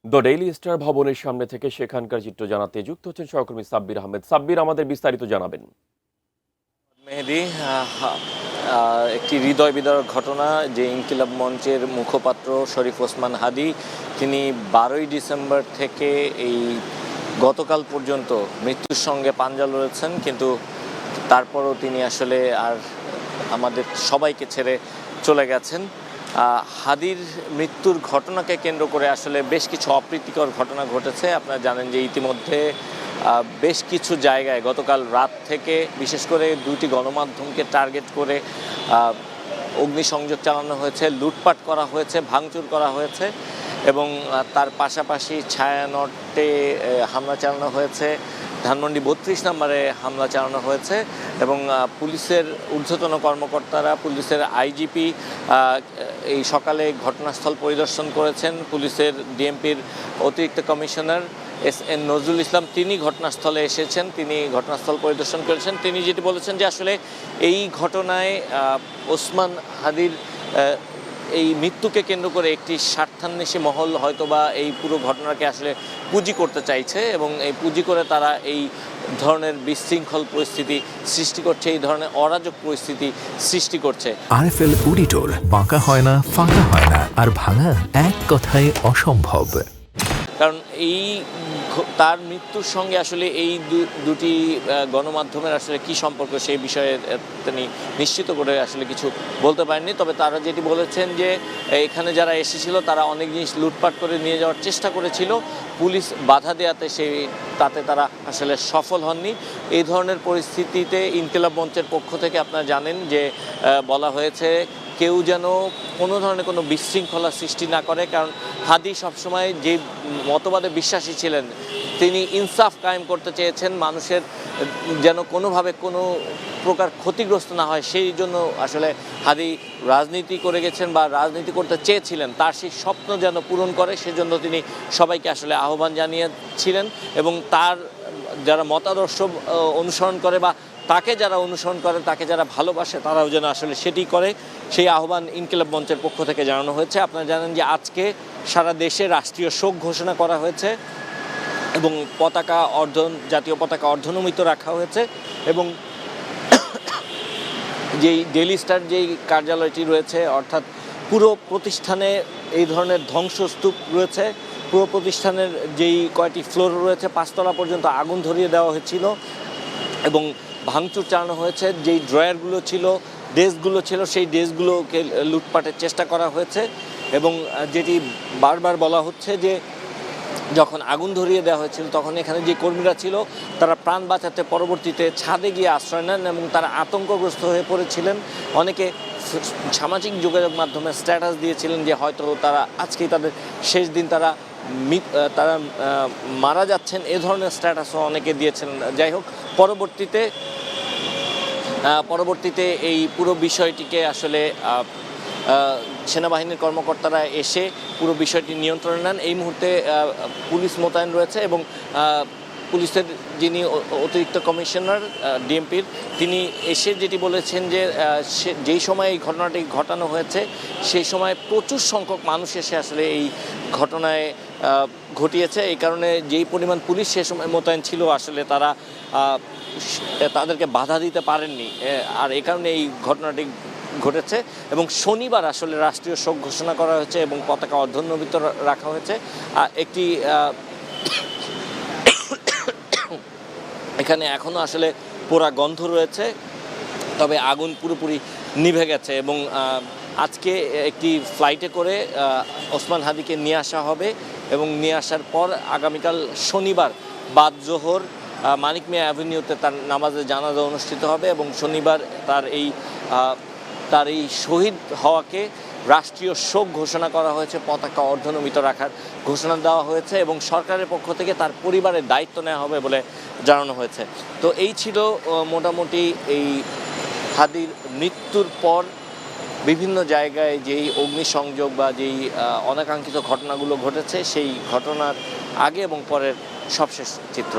The daily star ভবনের সামনে থেকে সেখানকার চিত্র জানাতে যুক্ত হচ্ছেন সহকর্মী সাব্বির আহমেদ। সাব্বির, আমাদের বিস্তারিত জানাবেন। মেহেদী, একটি হৃদয় বিদারক ঘটনা যে ইনকিলাব মঞ্চের মুখপাত্র শরীফ ওসমান হাদী তিনি 12ই ডিসেম্বর থেকে এই গতকাল পর্যন্ত মৃত্যুর সঙ্গে পাঞ্জা লড়েছেন, কিন্তু তারপরও তিনি আসলে আর আমাদের সবাইকে ছেড়ে চলে গেছেন। হাদীর মৃত্যুর ঘটনাকে কেন্দ্র করে আসলে বেশ কিছু অপ্রীতিকর ঘটনা ঘটেছে। আপনারা জানেন যে ইতিমধ্যে বেশ কিছু জায়গায় গতকাল রাত থেকে বিশেষ করে দুটি গণমাধ্যমকে টার্গেট করে অগ্নিসংযোগ চালানো হয়েছে, লুটপাট করা হয়েছে, ভাঙচুর করা হয়েছে এবং তার পাশাপাশি ছায়ানটে হামলা চালানো হয়েছে, ধানমন্ডি 32 নম্বরে হামলা চালানো হয়েছে এবং পুলিশের ঊর্ধ্বতন কর্মকর্তারা, পুলিশের আইজিপি এই সকালে ঘটনাস্থল পরিদর্শন করেছেন। পুলিশের ডিএমপির অতিরিক্ত কমিশনার এসএন নজরুল ইসলাম তিনি ঘটনাস্থলে এসেছেন, তিনি ঘটনাস্থল পরিদর্শন করেছেন। তিনি যেটি বলেছেন যে আসলে এই ঘটনায় ওসমান হাদীর এই মৃত্যুকে কেন্দ্র করে একটি স্বার্থান্বেষী মহল হয়তোবা এই পুরো ঘটনাকে আসলে পুঁজি করতে চাইছে এবং এই পুঁজি করে তারা এই ধরনের বিশৃঙ্খল পরিস্থিতি সৃষ্টি করছে, এই ধরনের অরাজক পরিস্থিতি সৃষ্টি করছে। আরএফএল অডিটর, বাঁকা হয় না, ফাঁকা হয় না, আর ভাঙা এক কথায় অসম্ভব। কারণ এই তার মৃত্যুর সঙ্গে আসলে এই দুটি গণমাধ্যমের আসলে কি সম্পর্ক সেই বিষয়ে তিনি নিশ্চিত করে আসলে কিছু বলতে পারেননি। তবে তারা যেটি বলেছেন যে এখানে যারা এসেছিল তারা অনেক জিনিস লুটপাট করে নিয়ে যাওয়ার চেষ্টা করেছিল, পুলিশ বাধা দেওয়াতে তাতে তারা আসলে সফল হননি। এই ধরনের পরিস্থিতিতে ইনকিলাব মঞ্চের পক্ষ থেকে আপনারা জানেন যে বলা হয়েছে কেউ যেন কোনো ধরনের কোনো বিশৃঙ্খলা সৃষ্টি না করে, কারণ হাদী সবসময় যে মতবাদে বিশ্বাসী ছিলেন, তিনি ইনসাফ কায়েম করতে চেয়েছেন, মানুষের যেন কোনোভাবে কোনো প্রকার ক্ষতিগ্রস্ত না হয় সেই জন্য আসলে হাদী রাজনীতি করে গেছেন বা রাজনীতি করতে চেয়েছিলেন। তার সেই স্বপ্ন যেন পূরণ করে সেজন্য তিনি সবাইকে আসলে আহ্বান জানিয়েছিলেন এবং তার যারা মতাদর্শ অনুসরণ করে বা তাকে যারা অনুসরণ করে, তাকে যারা ভালোবাসে, তারাও যেন আসলে সেটি করে, সেই আহ্বান ইনকিলাব মঞ্চের পক্ষ থেকে জানানো হয়েছে। আপনারা জানেন যে আজকে সারা দেশে রাষ্ট্রীয় শোক ঘোষণা করা হয়েছে এবং জাতীয় পতাকা অর্ধনমিত রাখা হয়েছে এবং যেই ডেইলি স্টার যেই কার্যালয়টি রয়েছে, অর্থাৎ পুরো প্রতিষ্ঠানে এই ধরনের ধ্বংসস্তূপ রয়েছে। পুরো প্রতিষ্ঠানের যেই কয়টি ফ্লোর রয়েছে 5 তলা পর্যন্ত আগুন ধরিয়ে দেওয়া হয়েছিল এবং ভাঙচুর চালানো হয়েছে। যেই ড্রয়ারগুলো ছিল, ডেস্কগুলো ছিল, সেই ডেস্কগুলোকে লুটপাটের চেষ্টা করা হয়েছে এবং যেটি বারবার বলা হচ্ছে যে যখন আগুন ধরিয়ে দেওয়া হয়েছিল তখন এখানে যে কর্মীরা ছিল তারা প্রাণ বাঁচাতে পরবর্তীতে ছাদে গিয়ে আশ্রয় নেন এবং তারা আতঙ্কগ্রস্ত হয়ে পড়েছিলেন। অনেকে সামাজিক যোগাযোগ মাধ্যমে স্ট্যাটাস দিয়েছিলেন যে হয়তো তারা আজকেই তাদের শেষ দিন, তারা মারা যাচ্ছেন, এ ধরনের স্ট্যাটাসও অনেকে দিয়েছিলেন। যাই হোক, পরবর্তীতে এই পুরো বিষয়টিকে আসলে সেনাবাহিনীর কর্মকর্তারা এসে পুরো বিষয়টি নিয়ন্ত্রণে নেন। এই মুহূর্তে পুলিশ মোতায়েন রয়েছে এবং পুলিশের যিনি অতিরিক্ত কমিশনার ডিএমপির তিনি এসে যেটি বলেছেন যে যেই সময় এই ঘটনাটি ঘটানো হয়েছে সেই সময় প্রচুর সংখ্যক মানুষ এসে আসলে এই ঘটনায় ঘটিয়েছে। এই কারণে যেই পরিমাণ পুলিশ সে সময় মোতায়েন ছিল আসলে তারা তাদেরকে বাধা দিতে পারেননি, আর এই কারণে এই ঘটনাটি ঘটেছে এবং শনিবার আসলে রাষ্ট্রীয় শোক ঘোষণা করা হয়েছে এবং পতাকা অর্ধনমিত রাখা হয়েছে। একটি এখানে এখনও আসলে পোড়া গন্ধ রয়েছে, তবে আগুন পুরোপুরি নিভে গেছে এবং আজকে একটি ফ্লাইটে করে ওসমান হাদীকে নিয়ে আসা হবে এবং নিয়ে আসার পর আগামীকাল শনিবার বাদ জোহর মানিক মিয়া অ্যাভিনিউতে তার নামাজে জানাজা অনুষ্ঠিত হবে এবং শনিবার তার এই শহীদ হওয়াকে রাষ্ট্রীয় শোক ঘোষণা করা হয়েছে, পতাকা অর্ধনমিত রাখার ঘোষণা দেওয়া হয়েছে এবং সরকারের পক্ষ থেকে তার পরিবারের দায়িত্ব নেওয়া হবে বলে জানানো হয়েছে। তো এই ছিল মোটামুটি এই হাদীর মৃত্যুর পর বিভিন্ন জায়গায় যেই অগ্নিসংযোগ বা যেই অনাকাঙ্ক্ষিত ঘটনাগুলো ঘটেছে সেই ঘটনার আগে এবং পরের সবশেষ চিত্র।